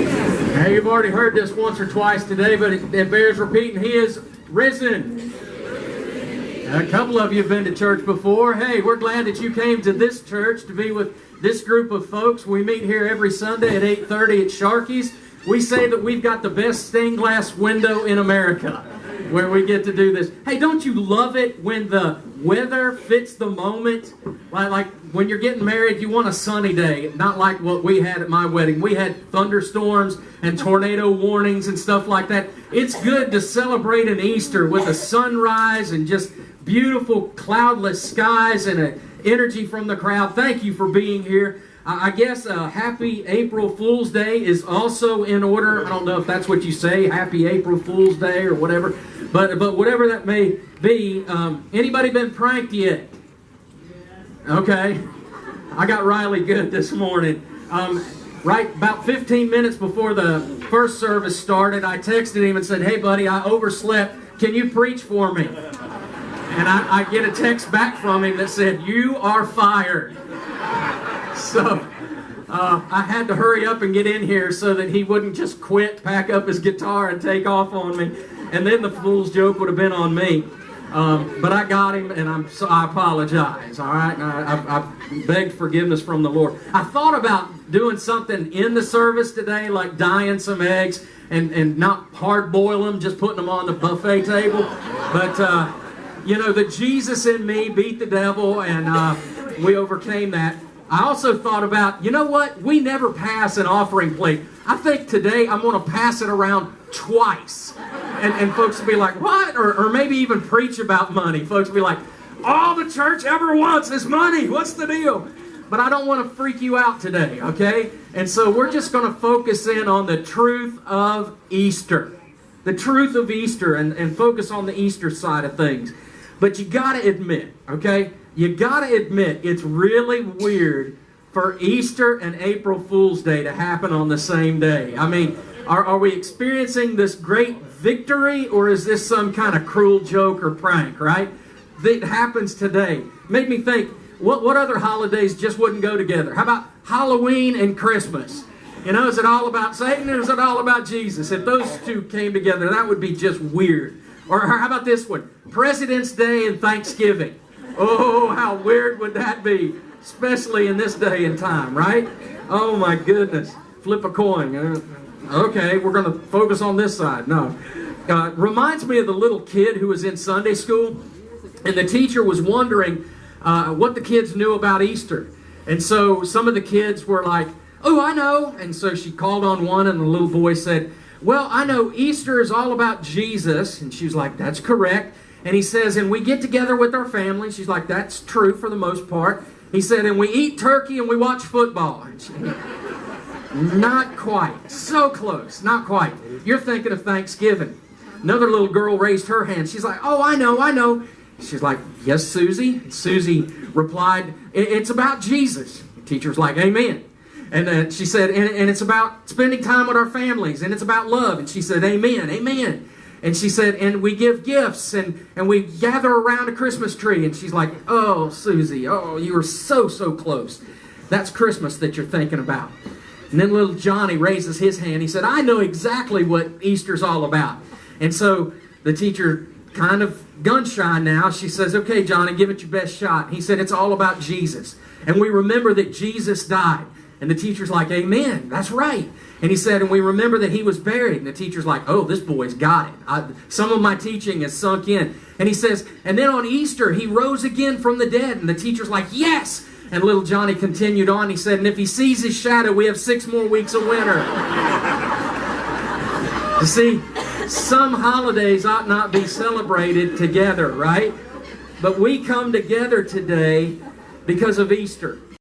Now, you've already heard this once or twice today, but it bears repeating. He is risen. A couple of you have been to church before. Hey, we're glad that you came to this church to be with this group of folks. We meet here every Sunday at 8:30 at Sharky's. We say that we've got the best stained glass window in America where we get to do this. Hey, don't you love it when the weather fits the moment? Like when you're getting married, you want a sunny day, not like what we had at my wedding. We had thunderstorms and tornado warnings and stuff like that. It's good to celebrate an Easter with a sunrise and just beautiful cloudless skies and an energy from the crowd. Thank you for being here. I guess Happy April Fool's Day is also in order. I don't know if that's what you say, Happy April Fool's Day or whatever. But whatever that may be, anybody been pranked yet? Okay. I got Riley good this morning. Right about 15 minutes before the first service started, I texted him and said, "Hey, buddy, I overslept. Can you preach for me?" And I get a text back from him that said, "You are fired." So I had to hurry up and get in here so that he wouldn't just quit, pack up his guitar, and take off on me. And then the fool's joke would have been on me. But I got him, and I apologize, all right? I begged forgiveness from the Lord. I thought about doing something in the service today, like dyeing some eggs and not hard-boil them, just putting them on the buffet table. But, you know, the Jesus in me beat the devil, and we overcame that. I also thought about, you know what? We never pass an offering plate. I think today I'm going to pass it around twice. And folks will be like, what? Or maybe even preach about money. Folks will be like, all the church ever wants is money. What's the deal? But I don't want to freak you out today, okay? And so we're just going to focus in on the truth of Easter. The truth of Easter and focus on the Easter side of things. But you got to admit, okay? You got to admit it's really weird for Easter and April Fool's Day to happen on the same day. I mean, are we experiencing this great victory, or is this some kind of cruel joke or prank, right? That happens today. Made me think, what other holidays just wouldn't go together? How about Halloween and Christmas? You know, is it all about Satan or is it all about Jesus? If those two came together, that would be just weird. Or how about this one? President's Day and Thanksgiving. Oh, how weird would that be? Especially in this day and time, right? Oh my goodness. Flip a coin. Okay, we're going to focus on this side. No. Reminds me of the little kid who was in Sunday school, and the teacher was wondering what the kids knew about Easter. And so some of the kids were like, "Oh, I know." And so she called on one, and the little boy said, "Well, I know Easter is all about Jesus." And she was like, "That's correct." And he says, "And we get together with our family." She's like, "That's true for the most part." He said, "And we eat turkey and we watch football." And she, not quite. So close. Not quite. You're thinking of Thanksgiving. Another little girl raised her hand. She's like, "Oh, I know." She's like, "Yes, Susie." And Susie replied, "It's about Jesus." The teacher's like, "Amen." And she said, and it's about spending time with our families, and it's about love. And she said, "Amen, amen." And she said, "And we give gifts, and we gather around a Christmas tree." And she's like, "Oh, Susie, oh, you were so close. That's Christmas that you're thinking about." And then little Johnny raises his hand. He said, "I know exactly what Easter's all about." And so the teacher, kind of gun-shy now, she says, "Okay, Johnny, give it your best shot." He said, "It's all about Jesus. And we remember that Jesus died." And the teacher's like, "Amen, that's right." And he said, "And we remember that he was buried." And the teacher's like, "Oh, this boy's got it. Some of my teaching has sunk in." And he says, "And then on Easter, he rose again from the dead." And the teacher's like, "Yes." And little Johnny continued on. He said, "And if he sees his shadow, we have 6 more weeks of winter." You see, some holidays ought not be celebrated together, right? But we come together today because of Easter.